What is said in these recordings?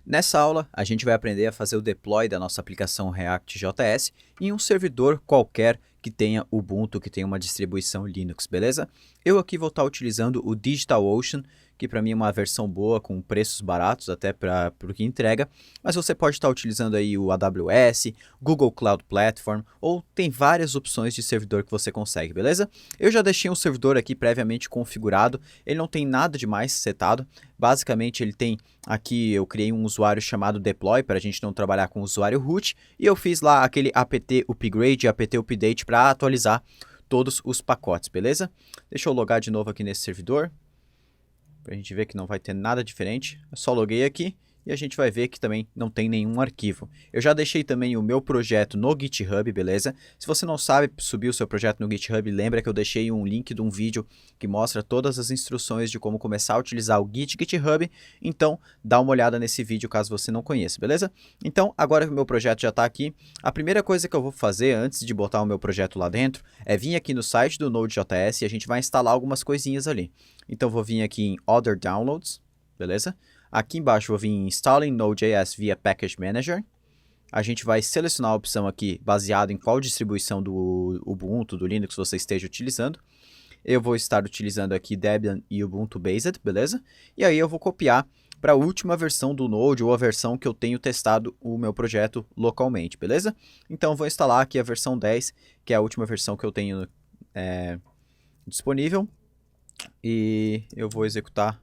Nessa aula, a gente vai aprender a fazer o deploy da nossa aplicação React.js em um servidor qualquer que tenha Ubuntu, que tenha uma distribuição Linux, beleza? Eu aqui vou estar utilizando o DigitalOcean, que para mim é uma versão boa, com preços baratos até para o que entrega, mas você pode estar utilizando aí o AWS, Google Cloud Platform, ou tem várias opções de servidor que você consegue, beleza? Eu já deixei um servidor aqui previamente configurado, ele não tem nada demais setado, basicamente ele tem aqui, eu criei um usuário chamado deploy para a gente não trabalhar com o usuário root, e eu fiz lá aquele apt upgrade, apt update para atualizar todos os pacotes, beleza? Deixa eu logar de novo aqui nesse servidor, para a gente ver que não vai ter nada diferente. Eu só loguei aqui e a gente vai ver que também não tem nenhum arquivo. Eu já deixei também o meu projeto no GitHub, beleza? Se você não sabe subir o seu projeto no GitHub, lembra que eu deixei um link de um vídeo que mostra todas as instruções de como começar a utilizar o GitHub. Então, dá uma olhada nesse vídeo caso você não conheça, beleza? Então, agora que o meu projeto já está aqui, a primeira coisa que eu vou fazer antes de botar o meu projeto lá dentro é vir aqui no site do Node.js e a gente vai instalar algumas coisinhas ali. Então, vou vir aqui em Other Downloads, beleza? Aqui embaixo vou vir em Installing Node.js via Package Manager. A gente vai selecionar a opção aqui baseado em qual distribuição do Ubuntu, do Linux você esteja utilizando. Eu vou estar utilizando aqui Debian e Ubuntu Based, beleza? E aí eu vou copiar para a última versão do Node ou a versão que eu tenho testado o meu projeto localmente, beleza? Então vou instalar aqui a versão 10, que é a última versão que eu tenho disponível. E eu vou executar.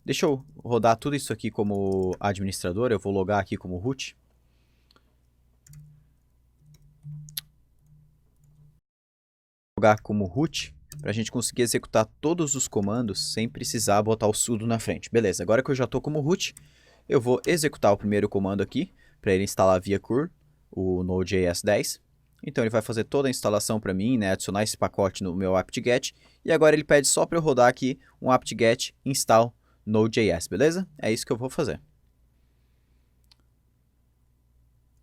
Deixa eu rodar tudo isso aqui como administrador, eu vou logar aqui como root. Logar como root, para a gente conseguir executar todos os comandos sem precisar botar o sudo na frente. Beleza, agora que eu já estou como root, eu vou executar o primeiro comando aqui, para ele instalar via curl, o Node.js 10. Então ele vai fazer toda a instalação para mim, né, adicionar esse pacote no meu apt-get, e agora ele pede só para eu rodar aqui um apt-get install Node.js, beleza? É isso que eu vou fazer.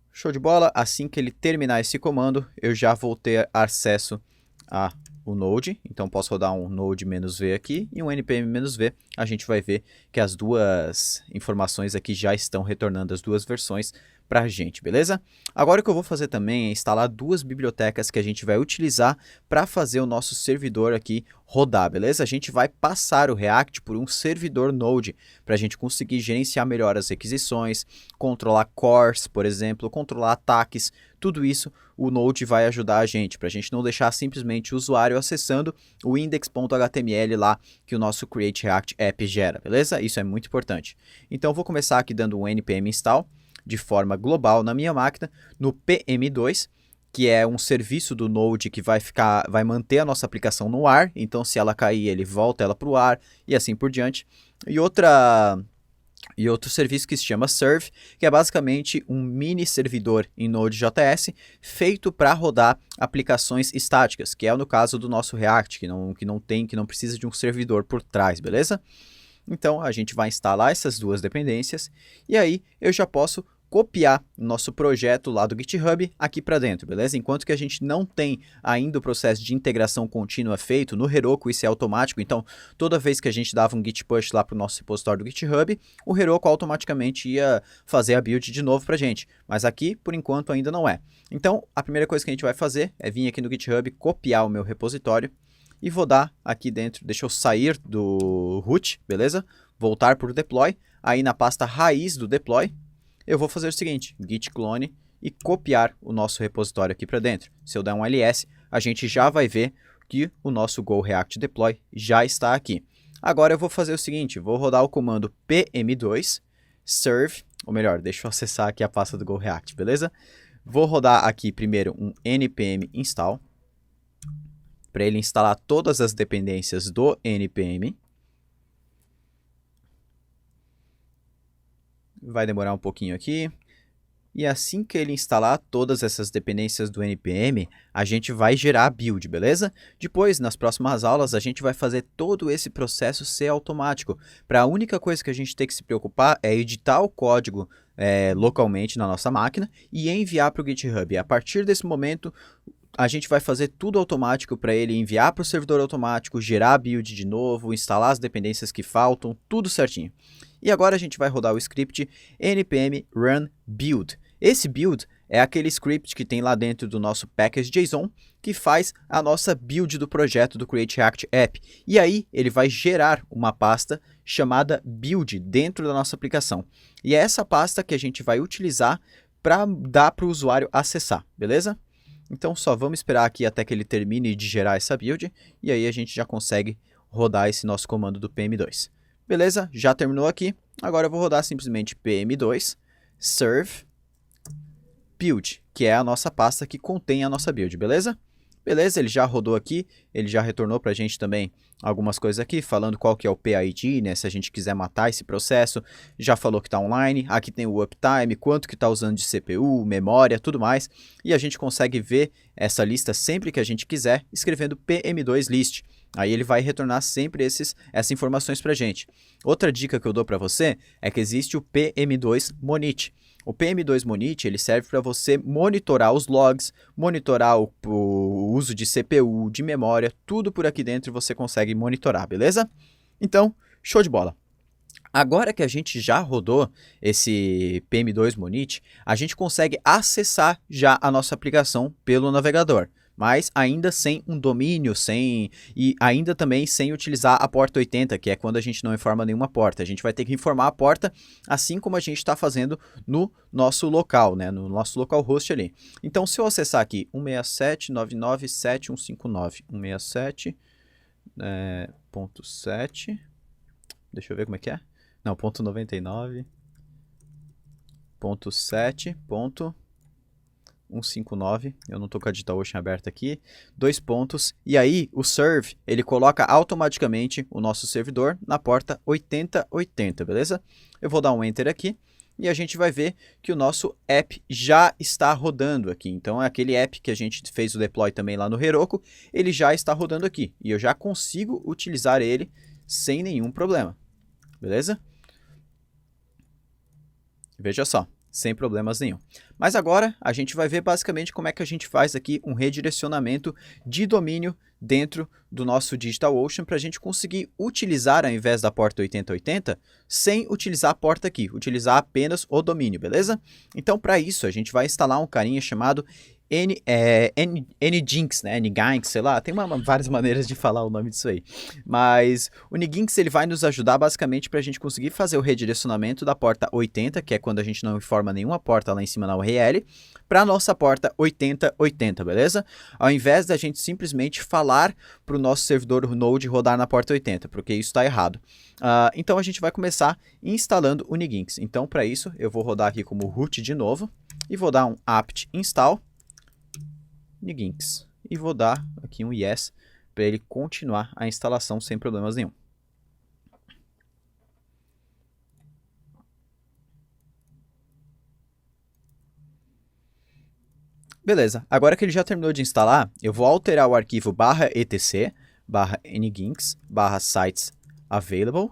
Show de bola, assim que ele terminar esse comando, eu já vou ter acesso ao Node, então posso rodar um node-v aqui e um npm-v, a gente vai ver que as duas informações aqui já estão retornando as duas versões para a gente, beleza? Agora o que eu vou fazer também é instalar duas bibliotecas que a gente vai utilizar para fazer o nosso servidor aqui rodar, beleza? A gente vai passar o React por um servidor Node para a gente conseguir gerenciar melhor as requisições, controlar cores, por exemplo, controlar ataques, tudo isso o Node vai ajudar a gente, para a gente não deixar simplesmente o usuário acessando o index.html lá que o nosso Create React App gera, beleza? Isso é muito importante. Então eu vou começar aqui dando um npm install de forma global na minha máquina, no PM2, que é um serviço do Node que vai manter a nossa aplicação no ar, então se ela cair, ele volta ela para o ar e assim por diante. E outro serviço que se chama Serve, que é basicamente um mini servidor em Node.js feito para rodar aplicações estáticas, que é no caso do nosso React, que não precisa de um servidor por trás, beleza? Então a gente vai instalar essas duas dependências e aí eu já posso copiar nosso projeto lá do GitHub aqui para dentro, beleza? Enquanto que a gente não tem ainda o processo de integração contínua feito, no Heroku isso é automático, então toda vez que a gente dava um git push lá para o nosso repositório do GitHub, o Heroku automaticamente ia fazer a build de novo para a gente, mas aqui por enquanto ainda não é. Então a primeira coisa que a gente vai fazer é vir aqui no GitHub, copiar o meu repositório e vou dar aqui dentro, deixa eu sair do root, beleza? Voltar para o deploy, aí na pasta raiz do deploy, eu vou fazer o seguinte, git clone e copiar o nosso repositório aqui para dentro. Se eu der um ls, a gente já vai ver que o nosso Go React Deploy já está aqui. Agora eu vou fazer o seguinte, vou rodar o comando pm2 serve, ou melhor, deixa eu acessar aqui a pasta do Go React, beleza? Vou rodar aqui primeiro um npm install, para ele instalar todas as dependências do npm. Vai demorar um pouquinho aqui. E assim que ele instalar todas essas dependências do npm, a gente vai gerar a build, beleza? Depois, nas próximas aulas, a gente vai fazer todo esse processo ser automático. Para a única coisa que a gente tem que se preocupar é editar o código localmente na nossa máquina e enviar para o GitHub. E a partir desse momento, a gente vai fazer tudo automático para ele enviar para o servidor automático, gerar a build de novo, instalar as dependências que faltam, tudo certinho. E agora a gente vai rodar o script npm run build. Esse build é aquele script que tem lá dentro do nosso package.json que faz a nossa build do projeto do Create React App. E aí ele vai gerar uma pasta chamada build dentro da nossa aplicação. E é essa pasta que a gente vai utilizar para dar para o usuário acessar, beleza? Então só vamos esperar aqui até que ele termine de gerar essa build e aí a gente já consegue rodar esse nosso comando do PM2. Beleza? Já terminou aqui. Agora eu vou rodar simplesmente PM2 serve build, que é a nossa pasta que contém a nossa build, beleza? Beleza, ele já rodou aqui, ele já retornou para a gente também algumas coisas aqui, falando qual que é o PID, né, se a gente quiser matar esse processo, já falou que está online, aqui tem o uptime, quanto que está usando de CPU, memória, tudo mais, e a gente consegue ver essa lista sempre que a gente quiser, escrevendo PM2 list. Aí ele vai retornar sempre essas informações para a gente. Outra dica que eu dou para você é que existe o PM2 Monit. O PM2 Monit ele serve para você monitorar os logs, monitorar o uso de CPU, de memória, tudo por aqui dentro você consegue monitorar, beleza? Então, show de bola! Agora que a gente já rodou esse PM2 Monit, a gente consegue acessar já a nossa aplicação pelo navegador, mas ainda sem um domínio, e ainda também sem utilizar a porta 80, que é quando a gente não informa nenhuma porta. A gente vai ter que informar a porta, assim como a gente está fazendo no nosso local, né? No nosso localhost ali. Então, se eu acessar aqui 167.99.7.159, 167.7, deixa eu ver como é que é. Não, ponto 99.7.159, eu não estou com a DigitalOcean aberta aqui, 2 pontos, e aí o serve, ele coloca automaticamente o nosso servidor na porta 8080, beleza? Eu vou dar um enter aqui, e a gente vai ver que o nosso app já está rodando aqui. Então, aquele app que a gente fez o deploy também lá no Heroku, ele já está rodando aqui, e eu já consigo utilizar ele sem nenhum problema, beleza? Veja só, sem problemas nenhum. Mas agora a gente vai ver basicamente como é que a gente faz aqui um redirecionamento de domínio dentro do nosso DigitalOcean para a gente conseguir utilizar, ao invés da porta 8080, sem utilizar a porta aqui, utilizar apenas o domínio, beleza? Então, para isso, a gente vai instalar um carinha chamado Nginx, né? Nginx, sei lá, tem várias maneiras de falar o nome disso aí. Mas o Nginx ele vai nos ajudar basicamente para a gente conseguir fazer o redirecionamento da porta 80, que é quando a gente não informa nenhuma porta lá em cima na URL, para a nossa porta 8080, beleza? Ao invés da gente simplesmente falar para o nosso servidor Node rodar na porta 80, porque isso está errado. Então a gente vai começar instalando o Nginx. Então para isso eu vou rodar aqui como root de novo e vou dar um apt install Nginx e vou dar aqui um yes para ele continuar a instalação sem problemas nenhum. Beleza, agora que ele já terminou de instalar, eu vou alterar o arquivo /etc, /nginx, /sites available,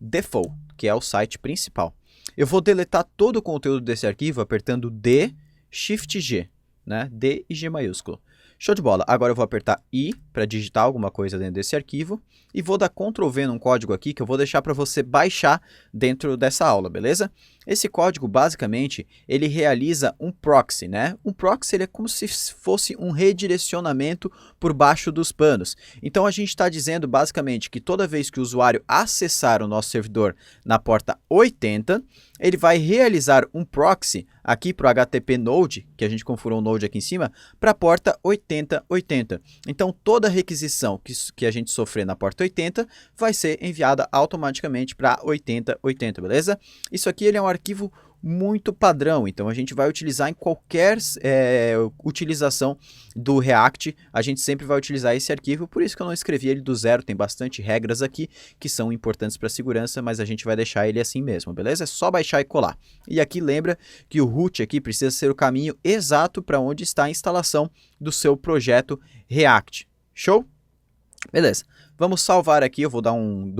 /default, que é o site principal. Eu vou deletar todo o conteúdo desse arquivo apertando D, Shift G, né? D e G maiúsculo. Show de bola. Agora eu vou apertar I para digitar alguma coisa dentro desse arquivo e vou dar Ctrl V num código aqui que eu vou deixar para você baixar dentro dessa aula, beleza? Esse código, basicamente, ele realiza um proxy, né? Um proxy ele é como se fosse um redirecionamento por baixo dos panos. Então, a gente está dizendo, basicamente, que toda vez que o usuário acessar o nosso servidor na porta 80, ele vai realizar um proxy aqui para o HTTP Node, que a gente configurou o Node aqui em cima, para a porta 8080. Então, toda requisição que a gente sofrer na porta 80 vai ser enviada automaticamente para 8080, beleza? Isso aqui ele é um arquivo muito padrão, então a gente vai utilizar em qualquer utilização do React, a gente sempre vai utilizar esse arquivo, por isso que eu não escrevi ele do zero, tem bastante regras aqui que são importantes para a segurança, mas a gente vai deixar ele assim mesmo, beleza? É só baixar e colar. E aqui lembra que o root aqui precisa ser o caminho exato para onde está a instalação do seu projeto React. Show? Beleza. Vamos salvar aqui, eu vou dar um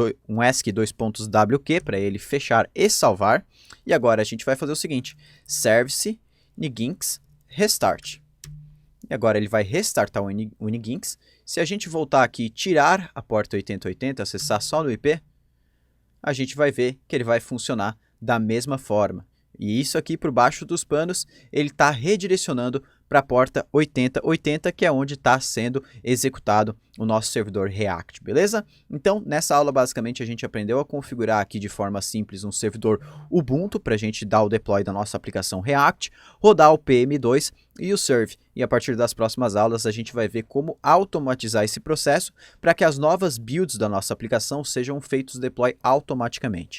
ESC .wq para ele fechar e salvar. E agora a gente vai fazer o seguinte, service nginx restart. E agora ele vai restartar o nginx. Se a gente voltar aqui e tirar a porta 8080, acessar só no IP, a gente vai ver que ele vai funcionar da mesma forma. E isso aqui por baixo dos panos, ele está redirecionando para a porta 8080, que é onde está sendo executado o nosso servidor React, beleza? Então, nessa aula, basicamente, a gente aprendeu a configurar aqui de forma simples um servidor Ubuntu para a gente dar o deploy da nossa aplicação React, rodar o PM2 e o Serve. E a partir das próximas aulas, a gente vai ver como automatizar esse processo para que as novas builds da nossa aplicação sejam feitos deploy automaticamente.